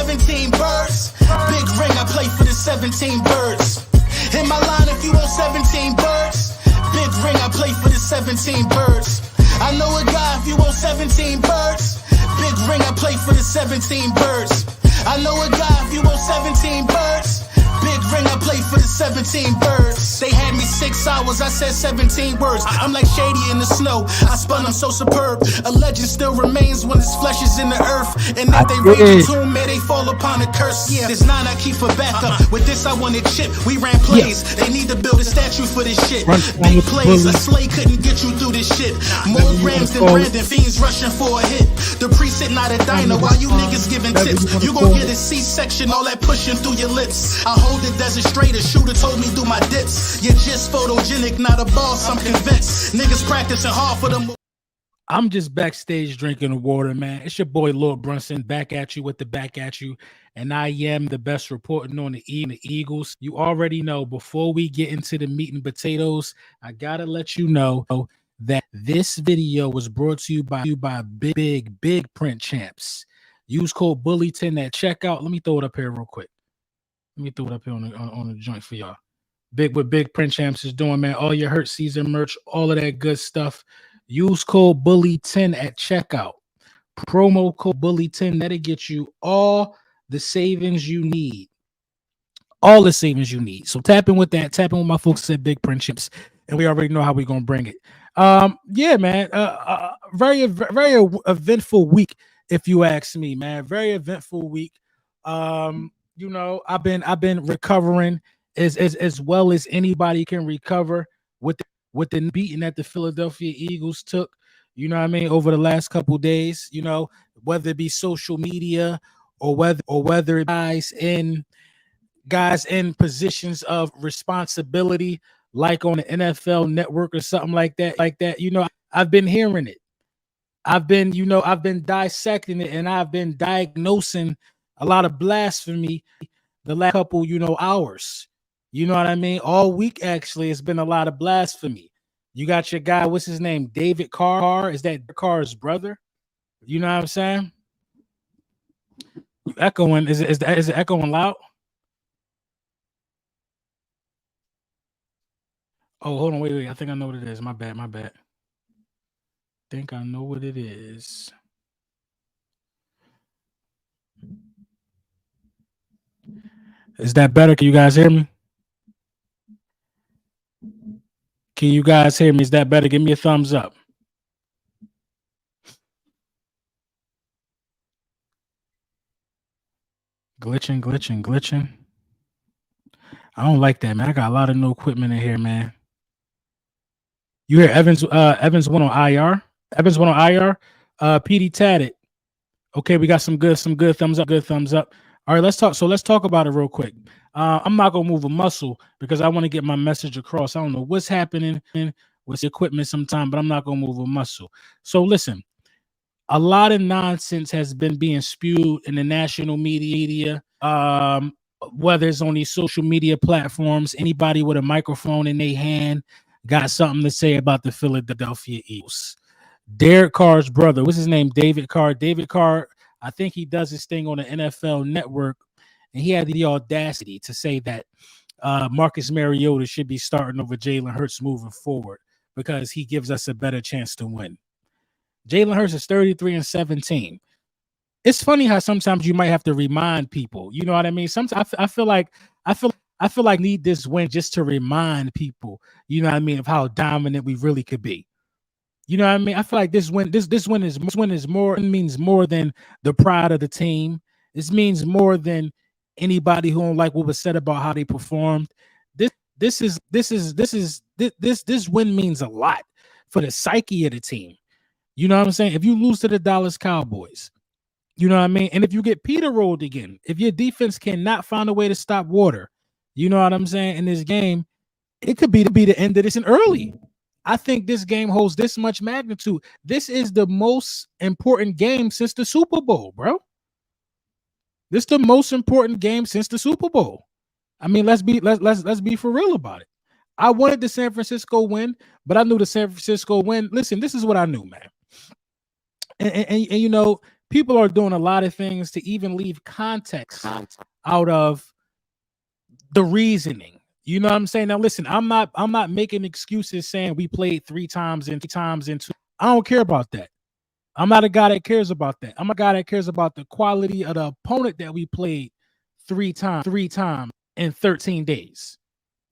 17 birds. Big ring, I play for the 17 birds. In my line, if you want 17 birds. Big ring, I play for the 17 birds. I know a guy if you want 17 birds. Big ring, I play for the 17 birds. I know a guy if you want 17 birds. Big ring, I play for the 17 birds. They had me 6 hours, I said 17 words. I'm like Shady in the snow, I spun, I'm so superb. A legend still remains when his flesh is in the earth. And if they reach the tomb, may they fall upon a curse. Yeah, this 9 I keep for backup. With this I wanted chip, we ran plays. They need to build a statue for this shit. Big plays, a slay couldn't get you through this shit. More grams than Brandon, fiends rushing for a hit. The priest sitting out a diner while you niggas giving tips. You gon' get a C-section, all that pushing through your lips. I hold the desert straight, a shooter told me do my dips. You're just photogenic, not a boss, I'm convinced. Niggas practicing hard for them. I'm just backstage drinking the water, man. It's your boy Lil Brunson back at you with the back at you. And I am the best reporting on the Eagles. You already know, before we get into the meat and potatoes, I gotta let you know that this video was brought to you by big print champs. Use code Bully10 at checkout. Let me throw it up here real quick. Let me throw it up here on the joint for y'all. What Big Print Champs is doing, man. All your Hurt Season merch, all of that good stuff. Use code Bully10 at checkout. Promo code Bully10. That'll get you all the savings you need. All the savings you need. So tap in with that. Tap in with my folks at Big Print Champs. And we already know how we're going to bring it. Yeah, man. Very eventful week, if you ask me, man. Very eventful week. You know, I've been recovering as well as anybody can recover with the beating that the Philadelphia Eagles took, you know what I mean, over the last couple days, you know, whether it be social media or whether guys in positions of responsibility, like on the NFL Network or something like that. You know, I've been hearing it. I've been dissecting it, and I've been diagnosing a lot of blasphemy the last couple, hours. You know what I mean? All week, actually, it's been a lot of blasphemy. You got your guy, what's his name? David Carr. Is that Carr's brother? You know what I'm saying? You echoing. Is it echoing loud? Oh, hold on. Wait. I think I know what it is. My bad. Think I know what it is. Is that better? Can you guys hear me? Can you guys hear me? Is that better? Give me a thumbs up. Glitching. I don't like that, man. I got a lot of new equipment in here, man. You hear Evans went on IR. Evans went on IR. PD tatted. Okay, we got some good thumbs up. Good thumbs up. All right, let's talk about it real quick. I'm not gonna move a muscle because I want to get my message across. I don't know what's happening with the equipment sometime, but I'm not gonna move a muscle. So listen, a lot of nonsense has been being spewed in the national media, whether it's on these social media platforms. Anybody with a microphone in their hand got something to say about the Philadelphia Eagles. Derek Carr's brother, what's his name? David Carr. David Carr, I think he does his thing on the NFL Network, and he had the audacity to say that Marcus Mariota should be starting over Jalen Hurts moving forward because he gives us a better chance to win. Jalen Hurts is 33-17. It's funny how sometimes you might have to remind people. You know what I mean? Sometimes I feel like I need this win just to remind people. You know what I mean, of how dominant we really could be. You know what I mean? I feel like this win means more than the pride of the team. This means more than anybody who don't like what was said about how they performed. This win means a lot for the psyche of the team. You know what I'm saying? If you lose to the Dallas Cowboys, you know what I mean? And if you get Peter rolled again, if your defense cannot find a way to stop water, you know what I'm saying, in this game, it could be the end of this and early. I think this game holds this much magnitude. This is the most important game since the Super Bowl, bro. This is the most important game since the Super Bowl. I mean, let's be for real about it. I wanted the San Francisco win, but I knew the San Francisco win. Listen, this is what I knew, man. And you know, people are doing a lot of things to even leave context out of the reasoning. You know what I'm saying? Now listen, I'm not making excuses saying we played 3 times and 2. I don't care about that. I'm not a guy that cares about that. I'm a guy that cares about the quality of the opponent that we played 3 times in 13 days.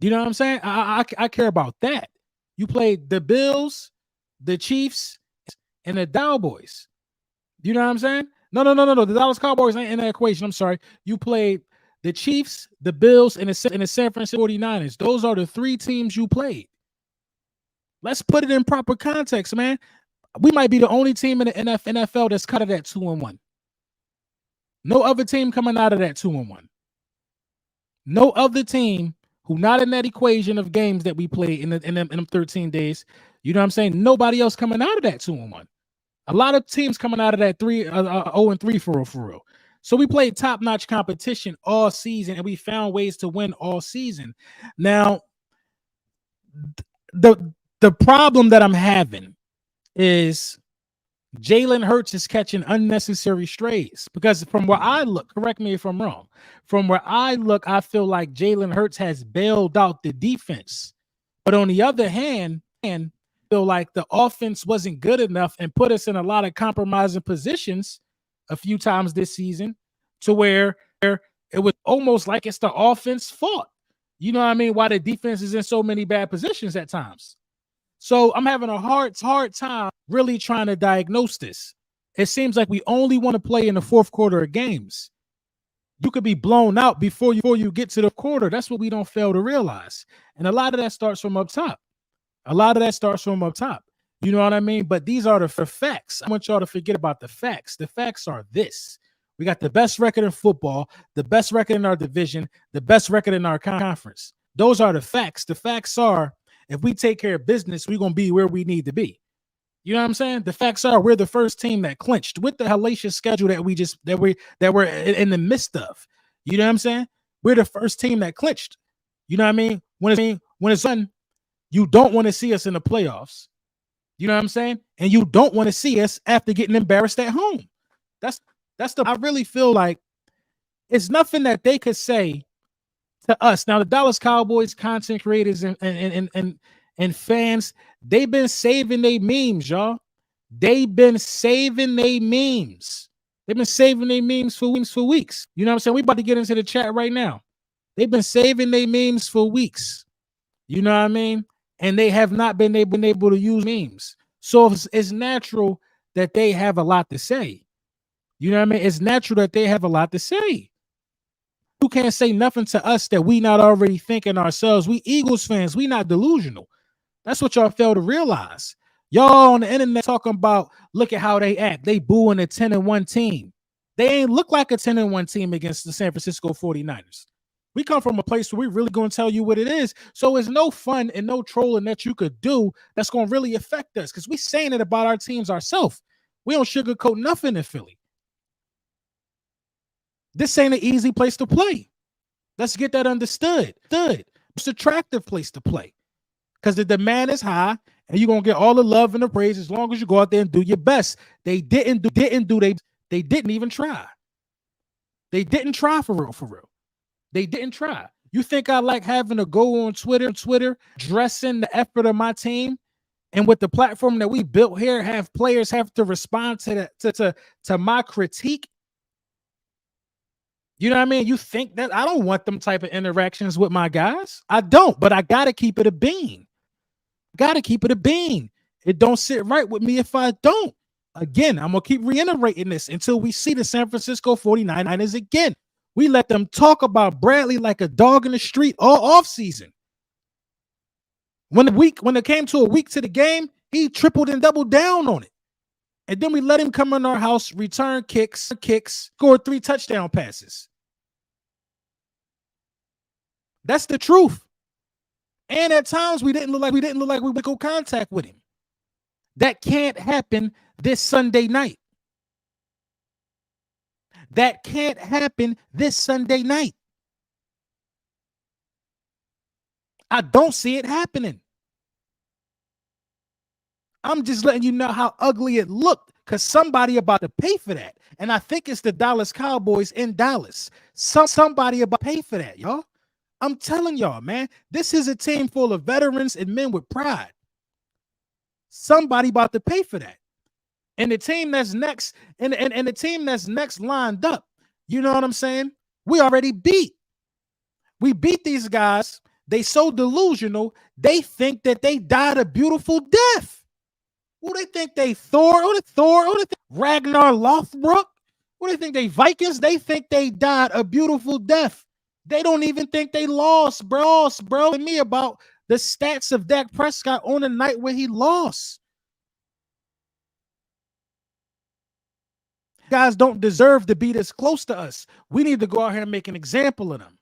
You know what I'm saying? I care about that. You played the Bills, the Chiefs, and the Cowboys. You know what I'm saying? No. The Dallas Cowboys ain't in that equation. I'm sorry. You played the Chiefs, the Bills, and the San Francisco 49ers. Those are the 3 teams you played. Let's put it in proper context, man. We might be the only team in the NFL that's cut it at 2-1. No other team coming out of that 2-1. No other team who not in that equation of games that we played in them 13 days. You know what I'm saying? Nobody else coming out of that 2-1. A lot of teams coming out of that 0-3 for real. So we played top-notch competition all season, and we found ways to win all season. Now, the problem that I'm having is Jalen Hurts is catching unnecessary strays, because from where I look, correct me if I'm wrong, from where I look, I feel like Jalen Hurts has bailed out the defense. But on the other hand, I feel like the offense wasn't good enough and put us in a lot of compromising positions a few times this season, to where it was almost like it's the offense fault. You know what I mean? Why the defense is in so many bad positions at times. So I'm having a hard time really trying to diagnose this. It seems like we only want to play in the fourth quarter of games. You could be blown out before you get to the quarter. That's what we don't fail to realize. And a lot of that starts from up top. You know what I mean? But these are the facts. I want y'all to forget about the facts. The facts are this. We got the best record in football, the best record in our division, the best record in our conference. Those are the facts. The facts are, if we take care of business, we're going to be where we need to be. You know what I'm saying? The facts are, we're the first team that clinched with the hellacious schedule that we're in the midst of. You know what I'm saying? We're the first team that clinched. You know what I mean? When it's done, you don't want to see us in the playoffs. You know what I'm saying? And you don't want to see us after getting embarrassed at home. I really feel like it's nothing that they could say to us. Now, the Dallas Cowboys content creators and fans, they've been saving their memes, y'all. They've been saving their memes. They've been saving their memes for weeks. You know what I'm saying? We about to get into the chat right now. They've been saving their memes for weeks. You know what I mean? And they have not been able to use memes. So it's natural that they have a lot to say. You know what I mean? It's natural that they have a lot to say. You can't say nothing to us that we not already thinking ourselves. We Eagles fans, we not delusional. That's what y'all fail to realize. Y'all on the internet talking about, look at how they act. They booing a 10-1 team. They ain't look like a 10-1 team against the San Francisco 49ers. We come from a place where we really going to tell you what it is. So it's no fun and no trolling that you could do that's going to really affect us, because we saying it about our teams ourselves. We don't sugarcoat nothing in Philly. This ain't an easy place to play. Let's get that understood. It's an attractive place to play because the demand is high and you're going to get all the love and the praise as long as you go out there and do your best. They didn't even try. They didn't try for real. They didn't try. You think I like having to go on Twitter, dressing the effort of my team, and with the platform that we built here, have players have to respond to my critique? You know what I mean? You think that I don't want them type of interactions with my guys? I don't, but I gotta keep it a bean. It don't sit right with me if I don't. Again, I'm gonna keep reiterating this until we see the San Francisco 49ers again. We let them talk about Bradley like a dog in the street all off season. When it came to a week to the game, he tripled and doubled down on it. And then we let him come in our house, return kicks, scored 3 touchdown passes. That's the truth. And at times we didn't look like we would go contact with him. That can't happen this Sunday night. That can't happen this Sunday night. I don't see it happening. I'm just letting you know how ugly it looked, because somebody about to pay for that. And I think it's the Dallas Cowboys in Dallas. Somebody about to pay for that, y'all. I'm telling y'all, man, this is a team full of veterans and men with pride. Somebody about to pay for that. And the team that's next, and the team that's next lined up, you know what I'm saying? We already beat. We beat these guys. They so delusional, they think that they died a beautiful death. Who they think they Thor? Who they think Ragnar Lothbrok? Who they think they Vikings? They think they died a beautiful death. They don't even think they lost, bro. And me about the stats of Dak Prescott on the night where he lost. Guys don't deserve to be this close to us. We need to go out here and make an example of them.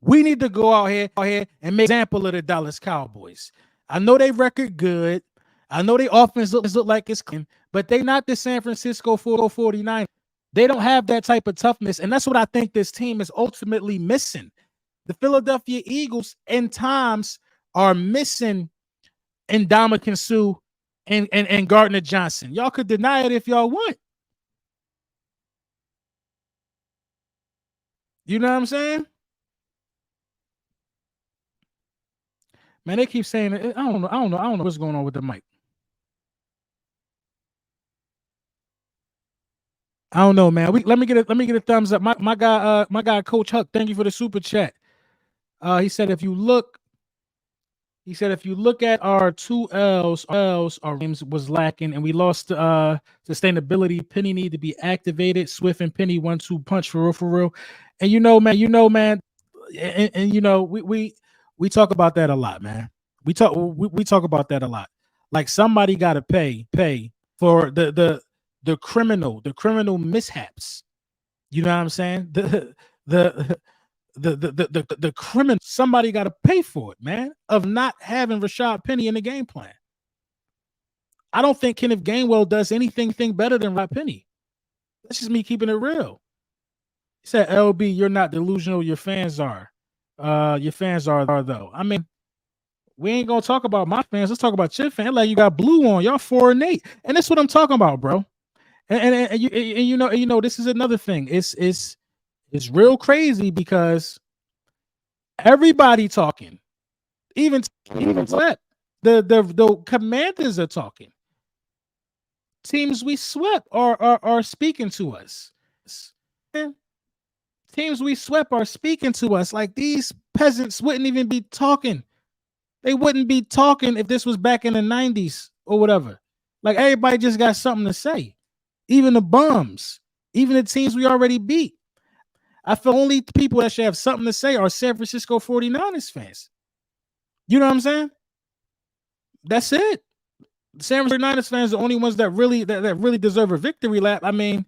We need to go out here and make an example of the Dallas Cowboys. I know they record good. I know their offense look like it's clean, but they not the San Francisco 49ers. They don't have that type of toughness, and that's what I think this team is ultimately missing. The Philadelphia Eagles, in times, are missing Ndamukong Suh and Gardner Johnson. Y'all could deny it if y'all want. You know what I'm saying? Man, they keep saying it. I don't know what's going on with the mic. I don't know, man. Let me get a thumbs up. My guy, Coach Huck. Thank you for the super chat. He said if you look at our 2 L's, our games was lacking, and we lost sustainability. Penny need to be activated. Swift and Penny 1-2 punch for real. And you know, man, and you know, we talk about that a lot, man. We talk about that a lot. Like somebody got to pay for the criminal mishaps. You know what I'm saying? The criminal, somebody got to pay for it, man, of not having Rashad Penny in the game plan. I don't think Kenneth Gainwell does anything better than Rashad Penny. That's just me keeping it real. He said, LB, you're not delusional. Your fans are. Your fans are though. I mean, we ain't gonna talk about my fans. Let's talk about your fans. Like you got blue on. Y'all 4-8, and that's what I'm talking about, bro. And you know, this is another thing. It's real crazy because everybody talking, even swept. The Commanders are talking. Teams we swept are speaking to us. Teams we swept are speaking to us. Like these peasants wouldn't even be talking. They wouldn't be talking if this was back in the 90s or whatever. Like everybody just got something to say. Even the bums, even the teams we already beat. I feel only people that should have something to say are San Francisco 49ers fans. You know what I'm saying? That's it. San Francisco 49ers fans are the only ones that really deserve a victory lap. I mean,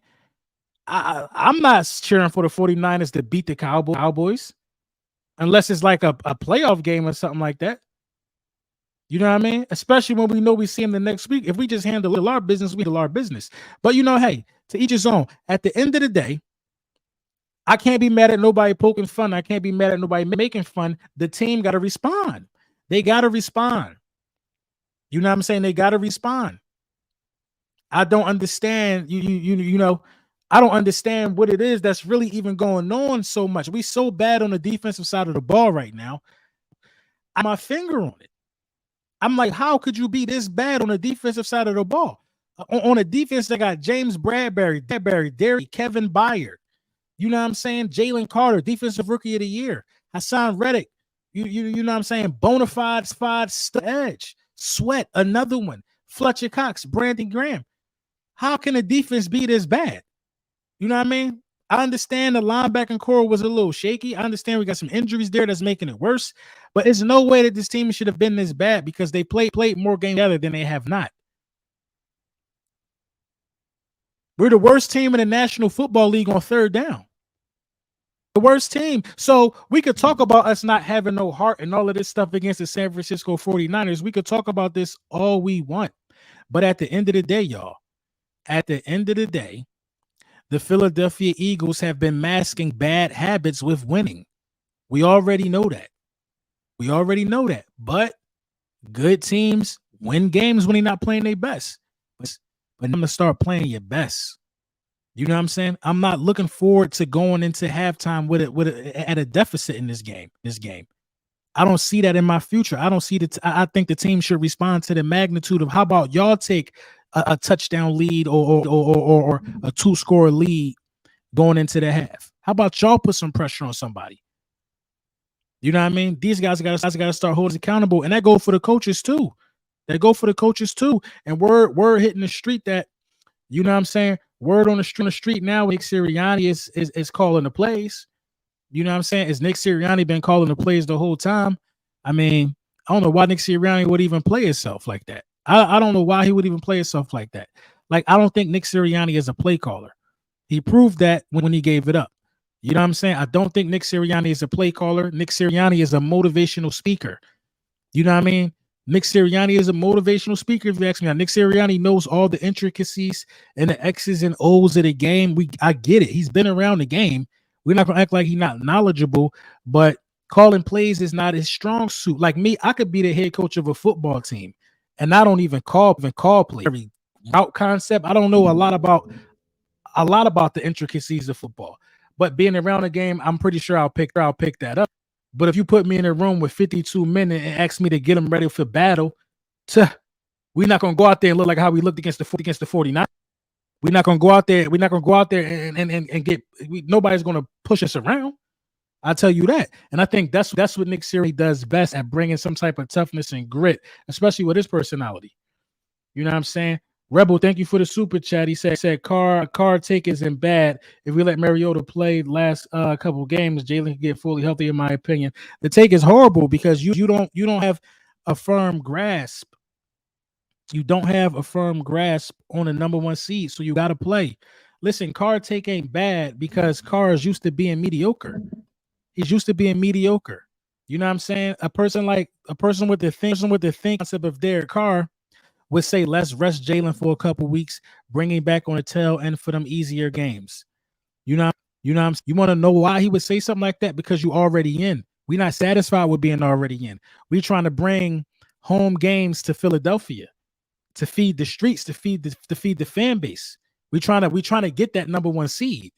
I'm not cheering for the 49ers to beat the Cowboys unless it's like a playoff game or something like that. You know what I mean? Especially when we know we see him the next week. If we just handle our business, we handle our business. But you know, hey, to each his own. At the end of the day, I can't be mad at nobody poking fun. I can't be mad at nobody making fun. The team got to respond. They got to respond. You know what I'm saying? They got to respond. I don't understand. You know, I don't understand what it is that's really even going on so much. We so bad on the defensive side of the ball right now. I have my finger on it. I'm like, how could you be this bad on the defensive side of the ball? On a defense that got James Bradbury, Derry, Kevin Byard, you know what I'm saying? Jalen Carter, defensive rookie of the year. Hassan Reddick, you know what I'm saying? Bonafide edge. Sweat, another one. Fletcher Cox, Brandon Graham. How can a defense be this bad? You know what I mean? I understand the linebacking core was a little shaky. I understand we got some injuries there that's making it worse. But there's no way that this team should have been this bad because they played more games together than they have not. We're the worst team in the National Football League on third down. The worst team. So we could talk about us not having no heart and all of this stuff against the San Francisco 49ers. We could talk about this all we want. But at the end of the day, y'all, the Philadelphia Eagles have been masking bad habits with winning. We already know that. But good teams win games when they're not playing their best. but I'm gonna start playing your best. You know what I'm saying? I'm not looking forward to going into halftime with at a deficit in this game. I don't see that in my future. I don't see that. I think the team should respond to the magnitude of how about y'all take a touchdown lead or a 2-score lead going into the half. How about y'all put some pressure on somebody? You know what I mean? These guys got to start holding accountable, and that go for the coaches too. And word hitting the street that, you know what I'm saying? Word on the street now, Nick Sirianni is calling the plays. You know what I'm saying? Is Nick Sirianni been calling the plays the whole time? I mean, I don't know why Nick Sirianni would even play himself like that. I don't know why he would even play himself like that. Like, I don't think Nick Sirianni is a play caller. He proved that when he gave it up. You know what I'm saying? I don't think Nick Sirianni is a play caller. Nick Sirianni is a motivational speaker. You know what I mean? Nick Sirianni is a motivational speaker. If you ask me, Nick Sirianni knows all the intricacies and the X's and O's of the game. I get it. He's been around the game. We're not gonna act like he's not knowledgeable, but calling plays is not his strong suit. Like me, I could be the head coach of a football team, and I don't even call play. Every route concept, I don't know a lot about the intricacies of football. But being around the game, I'm pretty sure I'll pick that up. But if you put me in a room with 52 men and ask me to get them ready for battle, we're not gonna go out there and look like how we looked against the 49ers. We're not gonna go out there. And get. Nobody's gonna push us around. I'll tell you that. And I think that's what Nick Sirianni does best at bringing some type of toughness and grit, especially with his personality. You know what I'm saying? Rebel, thank you for the super chat. He said Carr take isn't bad. If we let Mariota play last couple games, Jalen can get fully healthy, in my opinion. The take is horrible because you don't have a firm grasp. You don't have a firm grasp on the number 1 seed, so you got to play. Listen, Carr take ain't bad because Carr is used to being mediocre. He's used to being mediocre. You know what I'm saying? A person with the concept of Derek Carr would say, let's rest Jalen for a couple weeks, bringing back on the tail end for them easier games. You want to know why he would say something like that? Because you already in. We're not satisfied with being already in. We're trying to bring home games to Philadelphia to feed the streets, to feed the fan base. We're trying to get that number 1 seed.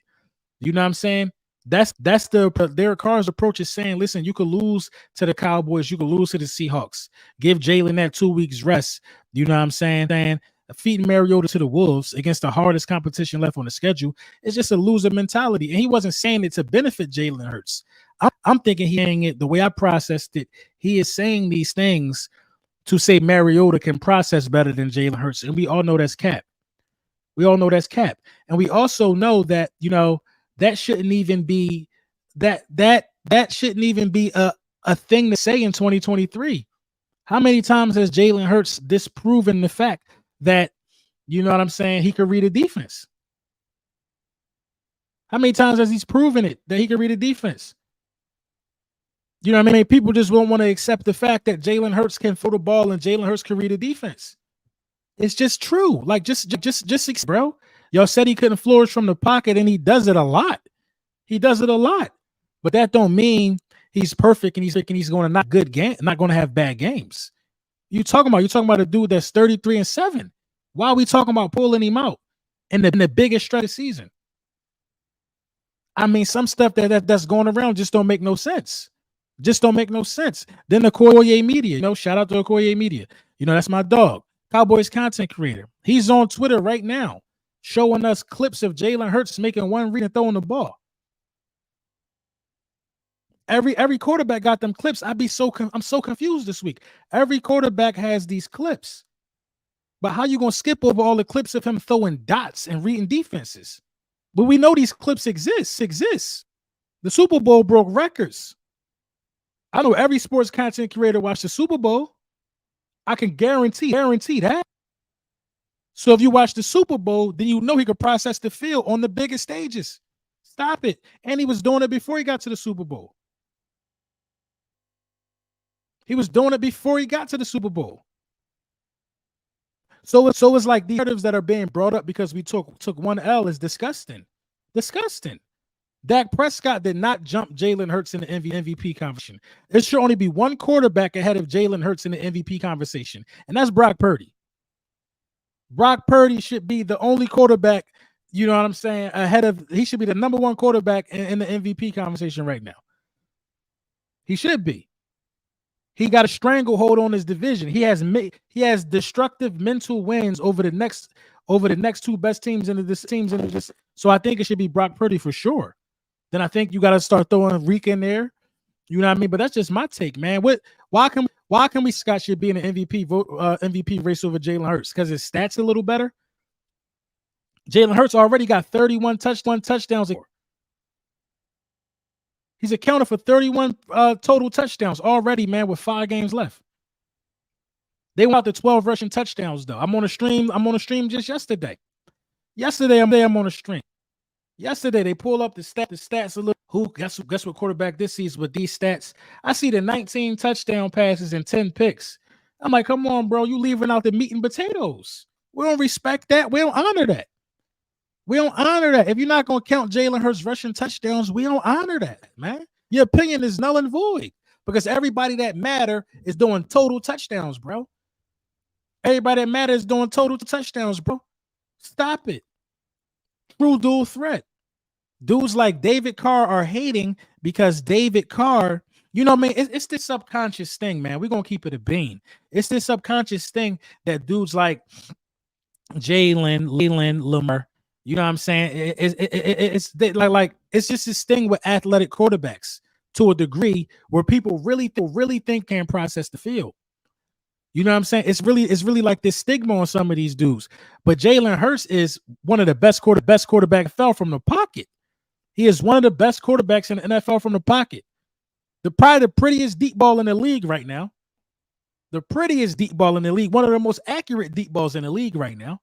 You know what I'm saying? That's Derek Carr's approach is saying, listen, you could lose to the Cowboys, you could lose to the Seahawks. Give Jalen that 2 weeks rest. You know what I'm saying? Feeding Mariota to the Wolves against the hardest competition left on the schedule is just a loser mentality. And he wasn't saying it to benefit Jalen Hurts. I'm thinking he's saying it the way I processed it. He is saying these things to say Mariota can process better than Jalen Hurts. And we all know that's cap. And we also know that, that shouldn't even be that shouldn't even be a thing to say in 2023. How many times has Jalen Hurts disproven the fact that, you know what I'm saying, he could read a defense? How many times has he proven it that he can read a defense? You know what I mean? People just won't want to accept the fact that Jalen Hurts can throw the ball and Jalen Hurts can read a defense. It's just true. Like, just bro. Y'all said he couldn't flourish from the pocket, and he does it a lot. But that don't mean he's perfect and he's going to not going to have bad games. You talking about a dude that's 33-7. Why are we talking about pulling him out in the biggest stretch of the season? I mean, some stuff that's going around just don't make no sense. Then the Okoye Media, shout out to Okoye Media. That's my dog. Cowboys content creator. He's on Twitter right now showing us clips of Jalen Hurts making one read and throwing the ball. Every quarterback got them clips. I'm so confused this week. Every quarterback has these clips. But how you going to skip over all the clips of him throwing dots and reading defenses? But we know these clips exist. The Super Bowl broke records. I know every sports content creator watched the Super Bowl. I can guarantee that. So if you watch the Super Bowl, then you know he could process the field on the biggest stages. Stop it. And he was doing it before he got to the Super Bowl. So it's like the narratives that are being brought up because we took one L is disgusting. Dak Prescott did not jump Jalen Hurts in the MVP conversation. There should only be one quarterback ahead of Jalen Hurts in the MVP conversation, and that's Brock Purdy. Brock Purdy should be the only quarterback, you know what I'm saying, he should be the number one quarterback in the MVP conversation right now. He should be. He got a stranglehold on his division. He has destructive mental wins over the next two best teams in this. So I think it should be Brock Purdy for sure. Then I think you got to start throwing Reek in there. You know what I mean? But that's just my take, man. Why can we Scott should be in an MVP race over Jalen Hurts? Because his stats a little better. Jalen Hurts already got 31 touchdowns. He's accounted for 31 total touchdowns already, man, with 5 games left. They went out to 12 rushing touchdowns, though. I'm on a stream just yesterday. I'm on a stream. Yesterday, they pull up the stats a little. Guess what quarterback this season with these stats? I see the 19 touchdown passes and 10 picks. I'm like, come on, bro. You leaving out the meat and potatoes. We don't respect that. We don't honor that. If you're not going to count Jalen Hurts rushing touchdowns, we don't honor that, man. Your opinion is null and void because everybody that matter is doing total touchdowns, bro. Everybody that matters is doing total touchdowns, bro. Stop it. True dual threat. Dudes like David Carr are hating because David Carr, you know what I mean? It's this subconscious thing, man. We're going to keep it a bean. It's this subconscious thing that dudes like Jalen, Lamar, you know what I'm saying? It's like it's just this thing with athletic quarterbacks to a degree where people really think can process the field. You know what I'm saying? It's really like this stigma on some of these dudes. But Jalen Hurts is one of the best quarterback fell from the pocket. He is one of the best quarterbacks in the NFL from the pocket. Probably the prettiest deep ball in the league right now. The prettiest deep ball in the league. One of the most accurate deep balls in the league right now.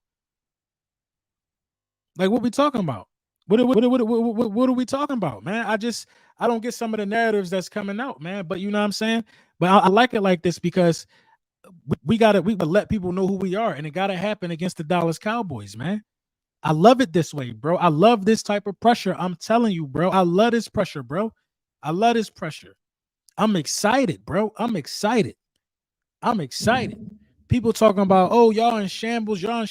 Like, what we talking about? What are we talking about, man? I don't get some of the narratives that's coming out, man. But you know what I'm saying? But I like it like this because we gotta let people know who we are, and it gotta happen against the Dallas Cowboys, man. I love it this way, bro. I love this type of pressure. I'm telling you, bro. I love this pressure, bro. I love this pressure. I'm excited, bro. I'm excited. People talking about, oh, y'all in shambles. I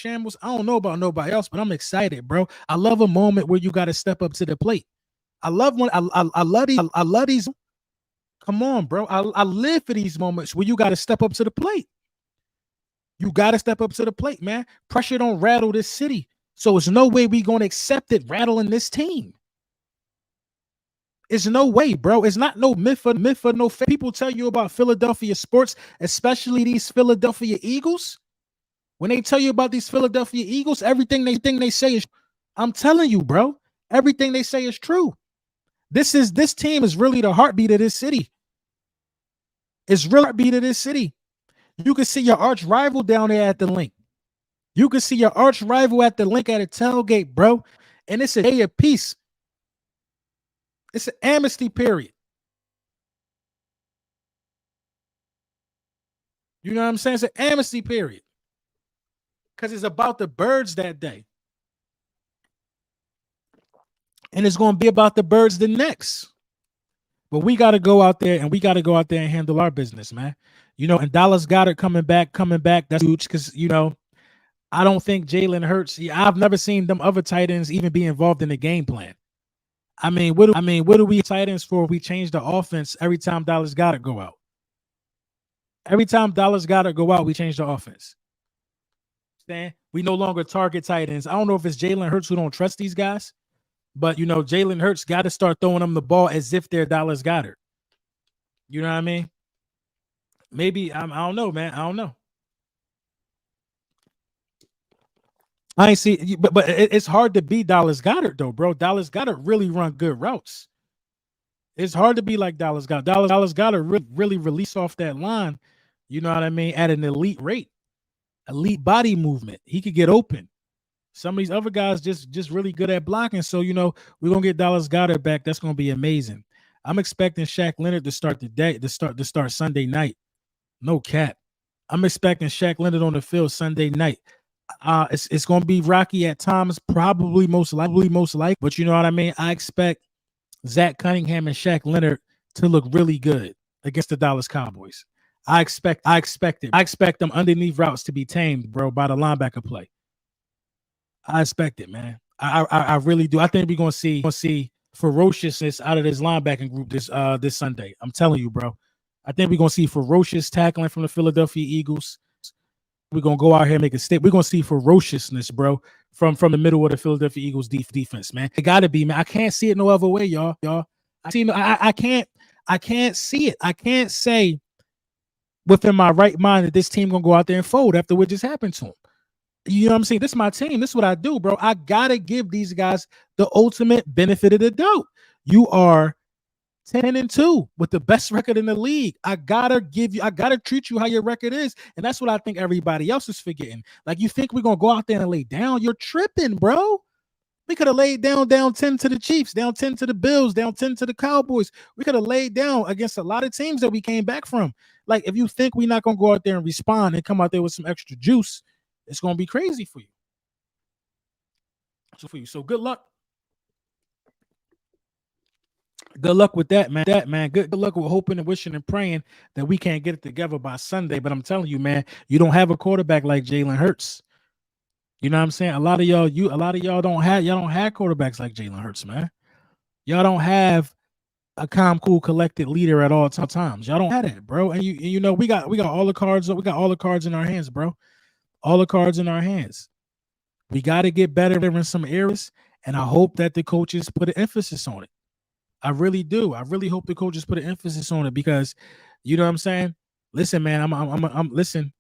don't know about nobody else, but I'm excited, bro. I love a moment where you got to step up to the plate. I love these. Come on, bro. I live for these moments where you got to step up to the plate. You got to step up to the plate, man. Pressure don't rattle this city. So there's no way we going to accept it rattling this team. It's no way, bro. It's not no myth or no fake. People tell you about Philadelphia sports, especially these Philadelphia Eagles. When they tell you about these Philadelphia Eagles, everything they say is, I'm telling you, bro, everything they say is true. This team is really the heartbeat of this city. It's really the heartbeat of this city. You can see your arch rival down there at the link. You can see your arch rival at the link at a tailgate, bro. And it's a day of peace. It's an amnesty period. You know what I'm saying? It's an amnesty period. Because it's about the birds that day. And it's going to be about the birds the next. But we got to go out there and handle our business, man. You know, and Dallas Godert coming back. That's huge because, you know, I don't think Jalen Hurts. I've never seen them other tight ends even be involved in the game plan. I mean, what do we tight ends for if we change the offense every time Dallas Godert go out? Every time Dallas Godert go out, we change the offense. We no longer target tight ends. I don't know if it's Jalen Hurts who don't trust these guys, but, you know, Jalen Hurts got to start throwing them the ball as if they're Dallas Godert. You know what I mean? Maybe, I don't know, man. I don't know. I ain't see, but it's hard to be Dallas Godert, though, bro. Dallas Godert really run good routes. It's hard to be like Dallas Godert. Dallas Godert really release off that line, you know what I mean, at an elite rate, elite body movement. He could get open. Some of these other guys just really good at blocking. So, you know, we're gonna get Dallas Godert back. That's gonna be amazing. I'm expecting Shaq Leonard to start to start Sunday night. No cap. I'm expecting Shaq Leonard on the field Sunday night. It's going to be rocky at times, probably most likely. But you know what I mean? I expect Zach Cunningham and Shaq Leonard to look really good against the Dallas Cowboys. I expect it. I expect them underneath routes to be tamed, bro, by the linebacker play. I expect it, man. I really do. I think we're gonna see ferociousness out of this linebacking group this Sunday. I'm telling you, bro. I think we're gonna see ferocious tackling from the Philadelphia Eagles. We're gonna go out here and make a statement. We're gonna see ferociousness, bro, from the middle of the Philadelphia Eagles defense, man. It gotta be, man. I can't see it no other way, y'all. I can't see it. I can't say within my right mind that this team gonna go out there and fold after what just happened to them. You know what I'm saying? This is my team. This is what I do, bro. I gotta give these guys the ultimate benefit of the doubt. You are 10-2 with the best record in the league. I gotta treat you how your record is. And that's what I think everybody else is forgetting. Like, you think we're gonna go out there and lay down? You're tripping, bro. We could have laid down 10 to the Chiefs, down 10 to the Bills, down 10 to the Cowboys. We could have laid down against a lot of teams that we came back from. Like, if you think we're not gonna go out there and respond and come out there with some extra juice, it's gonna be crazy for you. So good luck. Good luck with that, man. Good luck with hoping and wishing and praying that we can't get it together by Sunday. But I'm telling you, man, you don't have a quarterback like Jalen Hurts. You know what I'm saying? A lot of y'all don't have quarterbacks like Jalen Hurts, man. Y'all don't have a calm, cool, collected leader at all times. Y'all don't have that, bro. And you know, we got all the cards. We got all the cards in our hands, bro. All the cards in our hands. We got to get better in some areas, and I hope that the coaches put an emphasis on it. I really do. I really hope the coaches put an emphasis on it because, you know what I'm saying? Listen, man, I'm listen.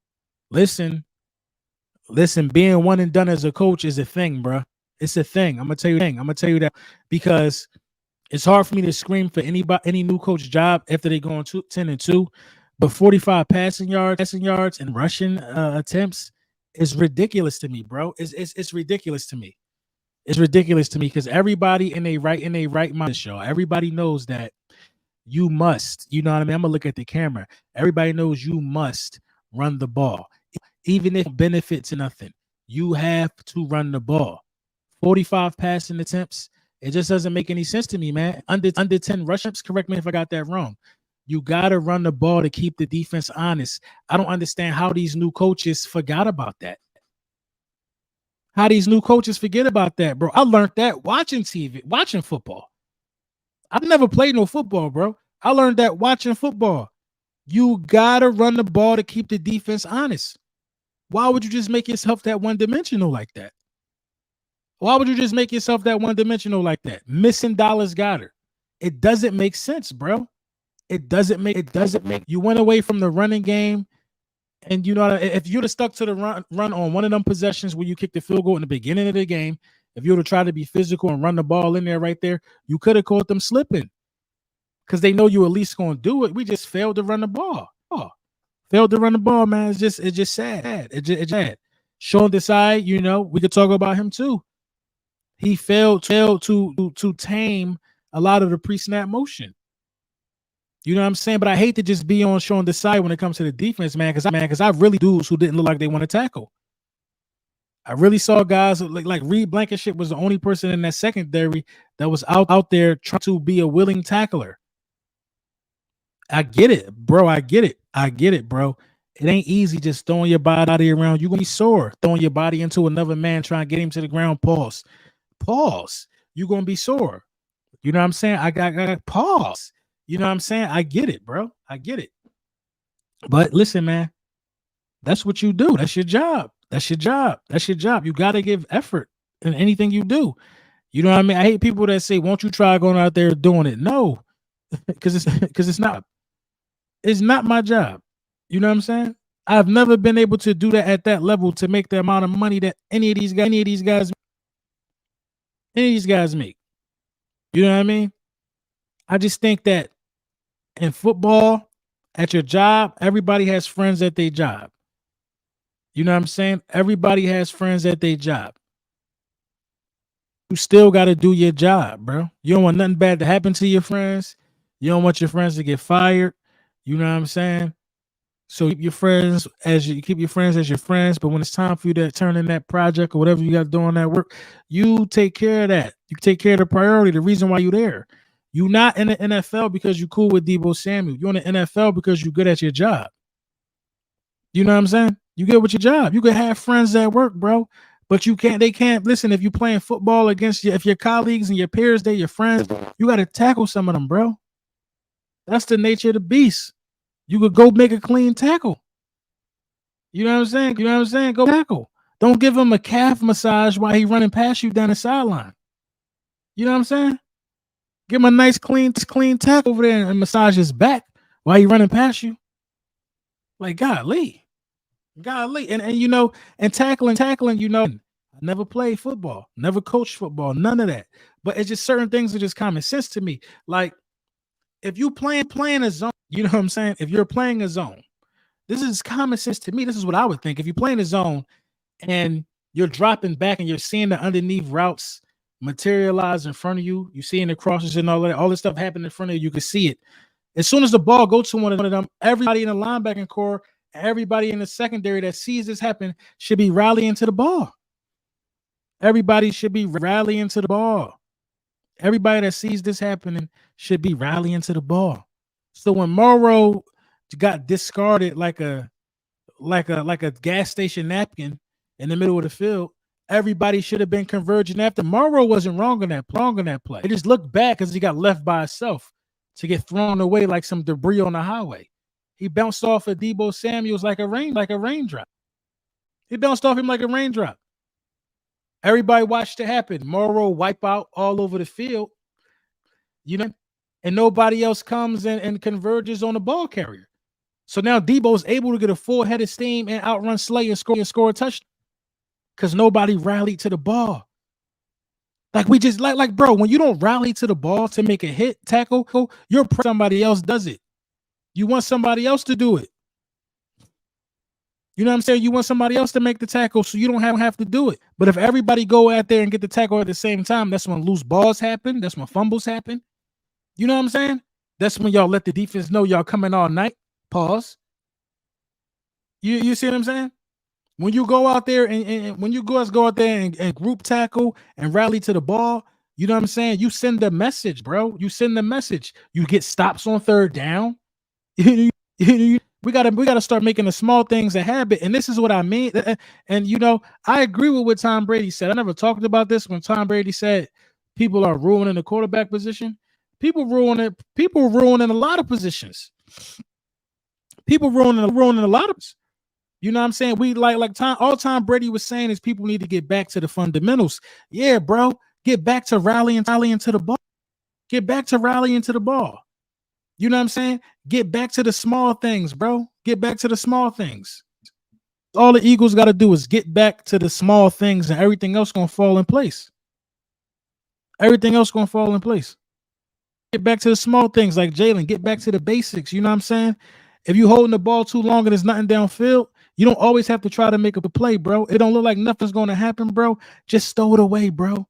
Being one and done as a coach is a thing, bro. It's a thing. I'm gonna tell you that because it's hard for me to scream for any new coach job after they go on 10-2, but 45 passing yards and rushing attempts is ridiculous to me, bro. It's ridiculous to me. It's ridiculous to me because everybody in a right mind, show. Everybody knows that you must. You know what I mean? I'm gonna look at the camera. Everybody knows you must run the ball, even if it benefits nothing. You have to run the ball. 45 passing attempts. It just doesn't make any sense to me, man. Under 10 rush ups. Correct me if I got that wrong. You gotta run the ball to keep the defense honest. I don't understand how these new coaches forgot about that. How these new coaches forget about that, bro. I learned that watching TV, watching football. I've never played no football, bro. I learned that watching football. You gotta run the ball to keep the defense honest. Why would you just make yourself that one-dimensional like that? Why would you just make yourself that one-dimensional like that? Missing Dallas Godert. It doesn't make sense, bro. It doesn't make. You went away from the running game. And you know, if you'd have stuck to the run on one of them possessions where you kicked the field goal in the beginning of the game, if you would have tried to be physical and run the ball in there right there, you could have caught them slipping because they know you at least going to do it. We just failed to run the ball. Failed to run the ball, man. It's just sad. It's sad. Sean Desai, you know, we could talk about him too. He failed to tame a lot of the pre-snap motion. You know what I'm saying? But I hate to just be on Sean Desai when it comes to the defense, man, because I really dudes who didn't look like they want to tackle. I really saw guys like Reed Blankenship was the only person in that secondary that was out there trying to be a willing tackler. I get it, bro. I get it, bro. It ain't easy just throwing your body around. You're going to be sore. Throwing your body into another man, trying to get him to the ground. Pause. You're going to be sore. You know what I'm saying? I got pause. You know what I'm saying? I get it, bro. I get it. But listen, man, that's what you do. That's your job. You got to give effort in anything you do. You know what I mean? I hate people that say, won't you try going out there doing it? No, because it's not. It's not my job. You know what I'm saying? I've never been able to do that at that level to make the amount of money that any of these guys make. You know what I mean? I just think that in football, at your job, everybody has friends at their job. You know what I'm saying? Everybody has friends at their job. You still got to do your job, bro. You don't want nothing bad to happen to your friends. You don't want your friends to get fired. You know what I'm saying? So keep your friends as your friends. But when it's time for you to turn in that project or whatever you got to do on that work, you take care of that. You take care of the priority, the reason why you're there. You're not in the NFL because you're cool with Deebo Samuel. You're in the NFL because you're good at your job. You know what I'm saying? You good with your job. You can have friends at work, bro. But they can't listen. If you're playing football against if your colleagues and your peers, they're your friends, you got to tackle some of them, bro. That's the nature of the beast. You could go make a clean tackle. You know what I'm saying? Go tackle. Don't give him a calf massage while he running past you down the sideline. You know what I'm saying? Give him a nice clean tackle over there and massage his back while he running past you. Like golly. And tackling, I never played football, never coached football, none of that. But it's just certain things are just common sense to me. Like if you playing a zone, you know what I'm saying? If you're playing a zone, this is common sense to me. This is what I would think. If you're playing a zone and you're dropping back and you're seeing the underneath routes materialize in front of you, you're seeing the crosses and all this stuff happen in front of you, you can see it. As soon as the ball goes to one of them, everybody in the linebacking core, everybody in the secondary that sees this happen should be rallying to the ball. Everybody should be rallying to the ball. Everybody that sees this happening should be rallying to the ball. So when Morrow got discarded like a gas station napkin in the middle of the field, everybody should have been converging after. Morrow wasn't wrong on that play. It just looked bad because he got left by himself to get thrown away like some debris on the highway. He bounced off of Deebo Samuels like a raindrop. He bounced off him like a raindrop. Everybody watched it happen. Morrow wipe out all over the field, and nobody else comes and converges on the ball carrier. So now Deebo's able to get a full head of steam and outrun Slay and score a touchdown because nobody rallied to the ball. Like we just like bro, when you don't rally to the ball to make a hit tackle, you're somebody else does it. You want somebody else to do it. You know what I'm saying? You want somebody else to make the tackle so you don't have to do it. But if everybody go out there and get the tackle at the same time, that's when loose balls happen. That's when fumbles happen. You know what I'm saying? That's when y'all let the defense know y'all coming all night. Pause. You see what I'm saying? When you go out there and when you guys go out there and group tackle and rally to the ball, you know what I'm saying? You send the message, bro. You send the message. You get stops on third down. We gotta start making the small things a habit. And this is what I mean. And I agree with what Tom Brady said. I never talked about this when Tom Brady said people are ruining the quarterback position. People ruining a lot of positions. People ruining a lot of. You know what I'm saying? We all Tom Brady was saying is people need to get back to the fundamentals. Yeah, bro. Get back to rallying to the ball. Get back to rallying to the ball. You know what I'm saying? Get back to the small things, bro. Get back to the small things. All the Eagles got to do is get back to the small things and everything else going to fall in place. Everything else going to fall in place. Get back to the small things like Jalen. Get back to the basics. You know what I'm saying? If you holding the ball too long and there's nothing downfield, you don't always have to try to make a play, bro. It don't look like nothing's going to happen, bro. Just throw it away, bro.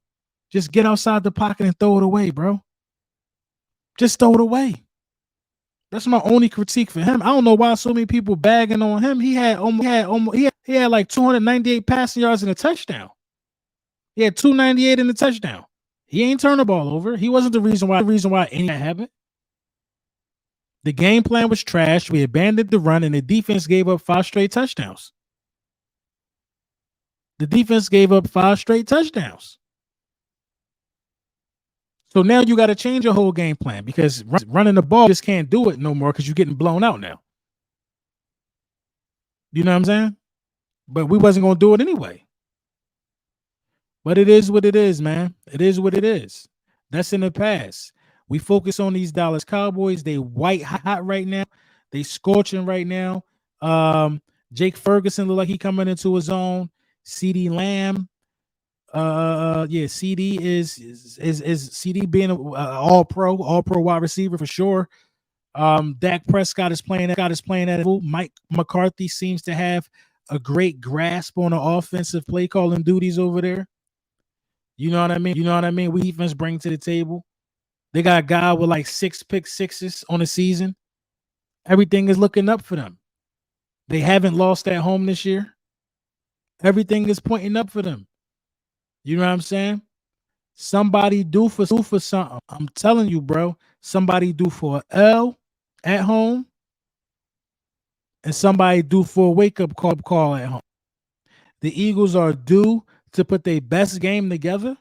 Just get outside the pocket and throw it away, bro. Just throw it away. That's my only critique for him. I don't know why so many people bagging on him. He had like 298 passing yards and a touchdown. He had 298 in the touchdown. He ain't turned the ball over. He wasn't the reason why any of that happened. The game plan was trash. We abandoned the run, and the defense gave up 5 straight touchdowns. So now you got to change your whole game plan because running the ball just can't do it no more because you're getting blown out now. You know what I'm saying? But we wasn't going to do it anyway. But it is what it is, man. It is what it is. That's in the past. We focus on these Dallas Cowboys. They white hot right now. They scorching right now. Jake Ferguson look like he coming into his own. CeeDee Lamb. CD is CD being an all pro wide receiver for sure. Dak Prescott is playing at level. Mike McCarthy seems to have a great grasp on the offensive play calling duties over there. You know what I mean? We defense bring to the table. They got a guy with like 6 pick sixes on the season. Everything is looking up for them. They haven't lost at home this year. Everything is pointing up for them. You know what I'm saying? Somebody do for something. I'm telling you, bro. Somebody do for an L at home, and somebody do for a wake-up call at home. The Eagles are due to put their best game together,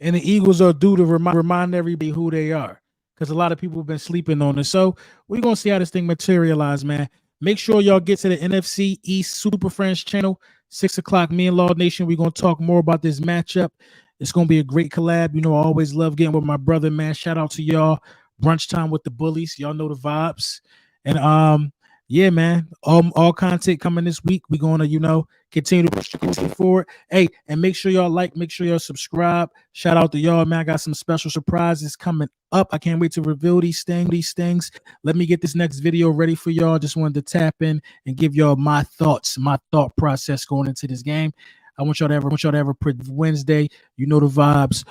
and the Eagles are due to remind everybody who they are, because a lot of people have been sleeping on it. So we're going to see how this thing materialize, man. Make sure y'all get to the NFC East Super Friends channel, 6 o'clock. Me and Law Nation, we're going to talk more about this matchup. It's going to be a great collab. You know, I always love getting with my brother, man. Shout out to y'all. Brunch time with the bullies. Y'all know the vibes. And yeah, man, all content coming this week. We're going to, you know, continue to push forward. Hey, and make sure y'all like, make sure y'all subscribe. Shout out to y'all, man. I got some special surprises coming up. I can't wait to reveal these things. Let me get this next video ready for y'all. Just wanted to tap in and give y'all my thoughts, my thought process going into this game. I want y'all to have a Wednesday. You know the vibes.